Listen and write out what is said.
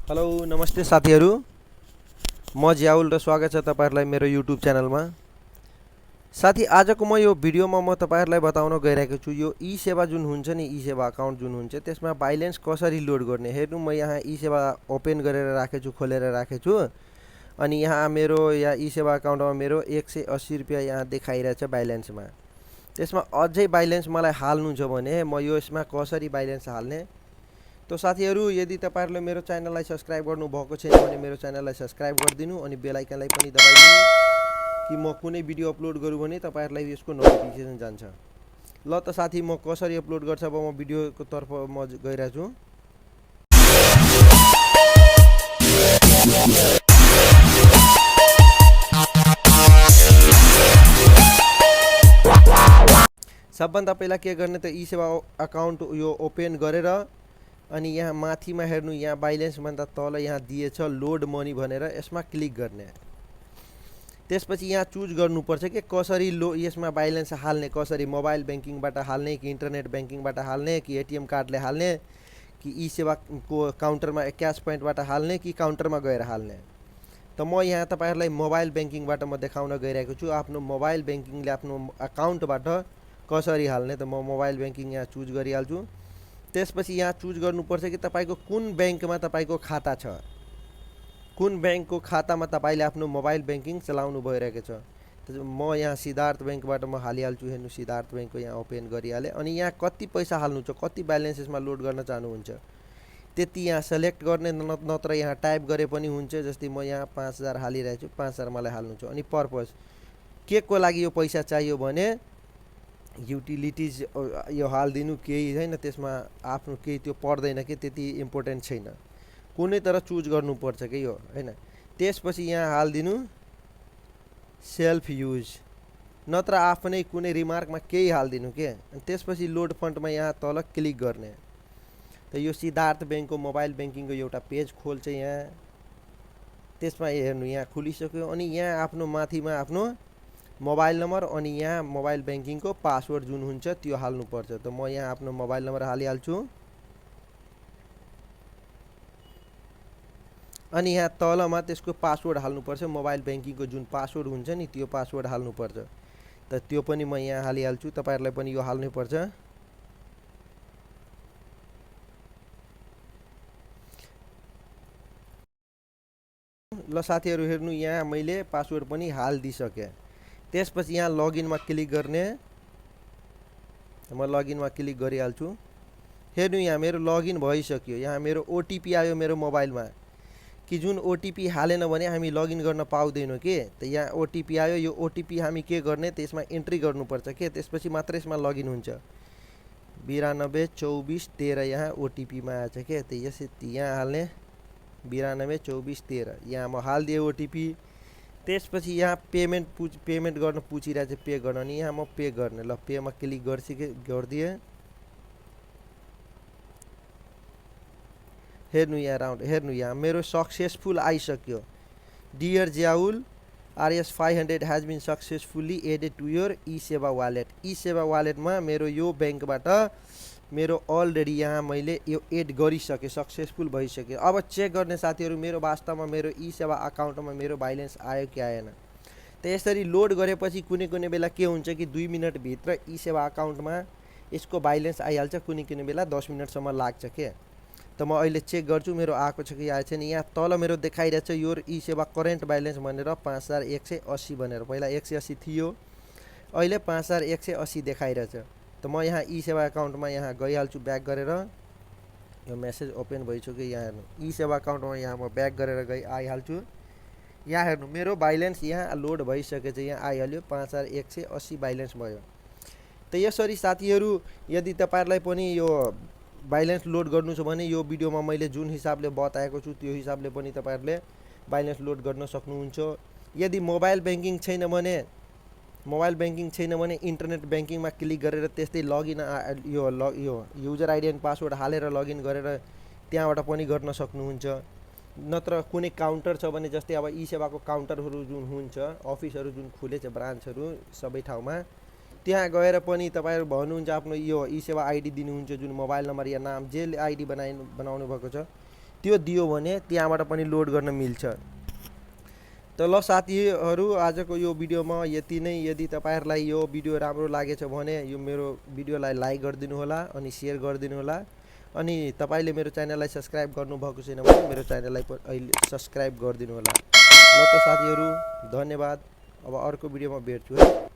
Hello नमस्ते साथीहरू, म ज्याउल र स्वागत छ तपाईहरुलाई मेरो युट्युब च्यानलमा। साथी आजको यो भिडियोमा म तपाईहरुलाई बताउन गइरहेको छु यो ई सेवा जुन हुन्छ नि, ई सेवा अकाउन्ट जुन हुन्छ त्यसमा बैलेन्स कसरी लोड गर्ने। हेर्नु म यहाँ ई सेवा ओपन गरेर राखेछु, खोलेर राखेछु अनि यहाँ मेरो यहाँ ई सेवा अकाउन्टमा मेरो 180 रुपैयाँ यहाँ देखाइरहेछ बैलेन्समा। त्यसमा अझै बैलेन्स मलाई हाल्नु छ भने म यसमा कसरी बैलेन्स हाल्ने। तो साथीहरू यदि तपाईहरुले मेरो च्यानललाई सब्स्क्राइब गर्नु भएको छैन भने मेरो च्यानललाई सब्स्क्राइब गरिदिनु अनि बेल आइकनलाई पनि दबाइदिनु कि म कुनै भिडियो अपलोड गरौँ भने तपाईहरुलाई यसको नोटिफिकेसन जान्छ। ल त साथी म कसरी अपलोड गर्छ अब म भिडियोको तर्फ म गइरहेछु। सबभन्दा पहिला के गर्ने त ई सेवा अकाउन्ट यो ओपन गरेर अनि यहाँ माथिमा हेर्नु यहाँ बैलेन्स भन्दा तल यहाँ दिएछ लोड मनी भनेर यसमा क्लिक गर्ने। त्यसपछि यहाँ चुज गर्नुपर्छ कि कसरी यसमा बैलेन्स हाल्ने, कसरी मोबाइल बैंकिङबाट हाल्ने कि इन्टरनेट बैंकिङबाट हाल्ने कि एटीएम कार्डले हाल्ने कि ई सेवाको काउन्टरमा क्यास पोइन्टबाट हाल्ने कि काउन्टरमा गएर हाल्ने। त म यहाँ तपाईहरुलाई मोबाइल बैंकिङबाट म देखाउन गइरहेको छु आफ्नो मोबाइल बैंकिङले आफ्नो अकाउन्टबाट कसरी हाल्ने। त म मोबाइल बैंकिङ यहाँ चुज गरिहाल्छु। त्यसपछि यहाँ चुज गर्नुपर्छ कि तपाईको कुन बैंकमा तपाईको खाता छ, कुन बैंकको खातामा तपाईले आफ्नो मोबाइल बैंकिङ चलाउनु भइरहेको छ। म यहाँ सिद्धार्थ बैंकबाट म हालिहाल्छु। हेर्नु सिद्धार्थ बैंकको यहाँ ओपन गरिहाले अनि यहाँ कति पैसा हाल्नु छ, कति बैलेन्स यसमा लोड गर्न चाहनुहुन्छ त्यति यहाँ सेलेक्ट गर्ने, नत्र यहाँ टाइप गरे पनि हुन्छ। जस्तै म यहाँ 5000 हालिरहेछु, 5000 मलाई हाल्नु छ। अनि पर्पस के को लागि यो पैसा चाहियो भने युटिलिटिज यो हालिदिनु केही छैन, त्यसमा आफ्नो केही त्यो पर्दैन कि त्यति इम्पोर्टेन्ट छैन, कुनै तर चुज गर्नुपर्छ कि यो हैन। त्यसपछि यहाँ हालिदिनु सेल्फ युज, नत्र आफ्नै कुनै रिमार्कमा केही हालिदिनु के। त्यसपछि लोड फन्टमा यहाँ तल क्लिक गर्ने। त यो सिद्धार्थ बैंकको मोबाइल बैंकिङको एउटा पेज खोल्छ यहाँ। त्यसमा हेर्नु यहाँ खुलिसक्यो अनि यहाँ आफ्नो माथिमा आफ्नो मोबाइल नम्बर अनि यहाँ मोबाइल बैंकिङको पासवर्ड जुन हुन्छ त्यो हाल्नुपर्छ। त म यहाँ आफ्नो मोबाइल नम्बर हालिहाल्छु अनि यहाँ तलमा त्यसको पासवर्ड हाल्नुपर्छ। मोबाइल बैंकिङको जुन पासवर्ड हुन्छ नि त्यो पासवर्ड हाल्नुपर्छ। त त्यो पनि म यहाँ हालिहाल्छु, तपाईहरुलाई पनि यो हाल्नै पर्छ। ल साथीहरु हेर्नु यहाँ मैले पासवर्ड पनि हालिदिसके। त्यसपछि यहाँ लगइनमा क्लिक गर्ने। म लगइनमा क्लिक गरिहाल्छु। हेर्नु यहाँ मेरो लगइन भइसक्यो। यहाँ मेरो ओटीपी आयो मेरो मोबाइलमा कि जुन ओटीपी हालेन भने हामी लगइन गर्न पाउँदैनौँ के। त यहाँ ओटीपी आयो, यो ओटीपी हामी के गर्ने त्यसमा एन्ट्री गर्नुपर्छ के, त्यसपछि मात्र यसमा लगइन हुन्छ। 922413 यहाँ ओटीपीमा आएछ के। त यसरी यहाँ हाल्ने 922413 यहाँ म हालिदिएँ ओटीपी। त्यसपछि यहाँ पेमेन्ट गर्न पुछिरहेछ, पे गर्न, अनि यहाँ म पे गर्ने। ल पेमा क्लिक गरिदिएँ। हेर्नु यहाँ राउन्ड, हेर्नु यहाँ मेरो सक्सेसफुल आइसक्यो। डियर ज्याउल RS500 has been successfully added to your eSewa wallet. ई सेवा वालेटमा मेरो यो बैंकबाट मेरो अलरेडी यहाँ मैले यो एड गरिसकेँ, सक्सेसफुल भइसक्यो। अब चेक गर्ने साथीहरु मेरो वास्तवमा मेरो ई सेवा अकाउन्टमा मेरो बैलेन्स आयो कि आएन। त यसरी लोड गरेपछि कुनै बेला के हुन्छ कि 2 मिनेट भित्र ई सेवा अकाउन्टमा यसको बैलेन्स आइहाल्छ, कुनै बेला 10 मिनेटसम्म लाग्छ के। त म अहिले चेक गर्छु मेरो आएको छ कि आएछ नि। यहाँ तल मेरो देखाइरहेछ यो ई सेवा करेन्ट बैलेन्स भनेर 5180 भनेर, पहिला 180 थियो अहिले 5180 देखाइरहेछ। त म यहाँ ई सेवा अकाउन्टमा यहाँ गइहाल्छु ब्याक गरेर। यो मेसेज ओपन भइसक्यो। यहाँ हेर्नु ई सेवा अकाउन्टमा यहाँ म ब्याक गरेर आइहाल्छु। यहाँ हेर्नु मेरो बैलेन्स यहाँ लोड भइसकेछ, यहाँ आइहाल्यो 5180 बैलेन्स भयो। त यसरी साथीहरु यदि तपाईहरुलाई पनि यो बैलेन्स लोड गर्नु छ भने यो भिडियोमा मैले जुन हिसाबले बताएको छु त्यो हिसाबले पनि तपाईहरुले बैलेन्स लोड गर्न सक्नुहुन्छ। यदि मोबाइल बैंकिङ छैन भने इन्टरनेट बैंकिङमा क्लिक गरेर त्यस्तै लगइन यो युजर आइडी एन्ड पासवर्ड हालेर लगइन गरेर त्यहाँबाट पनि गर्न सक्नुहुन्छ। नत्र कुनै काउन्टर छ भने जस्तै अब ई सेवाको काउन्टरहरू जुन हुन्छ, अफिसहरू जुन खुलेछ ब्रान्चहरू सबै ठाउँमा, त्यहाँ गएर पनि तपाईहरु भन्नुहुन्छ आफ्नो यो ई सेवा आइडी दिनुहुन्छ जुन मोबाइल नम्बर या नाम जे आइडी बनाउनु भएको छ त्यो दियो भने त्यहाँबाट पनि लोड गर्न मिल्छ। त ल साथीहरू, आजको यो भिडियोमा यति नै। यदि तपाईँहरूलाई यो भिडियो राम्रो लागेछ भने यो मेरो भिडियोलाई लाइक गरिदिनु होला अनि सेयर गरिदिनु होला। अनि तपाईँले मेरो च्यानललाई सब्सक्राइब गर्नुभएको छैन भने मेरो च्यानललाई अहिले सब्सक्राइब गरिदिनु होला। ल त साथीहरू, धन्यवाद। अब अर्को भिडियोमा भेट्छु है।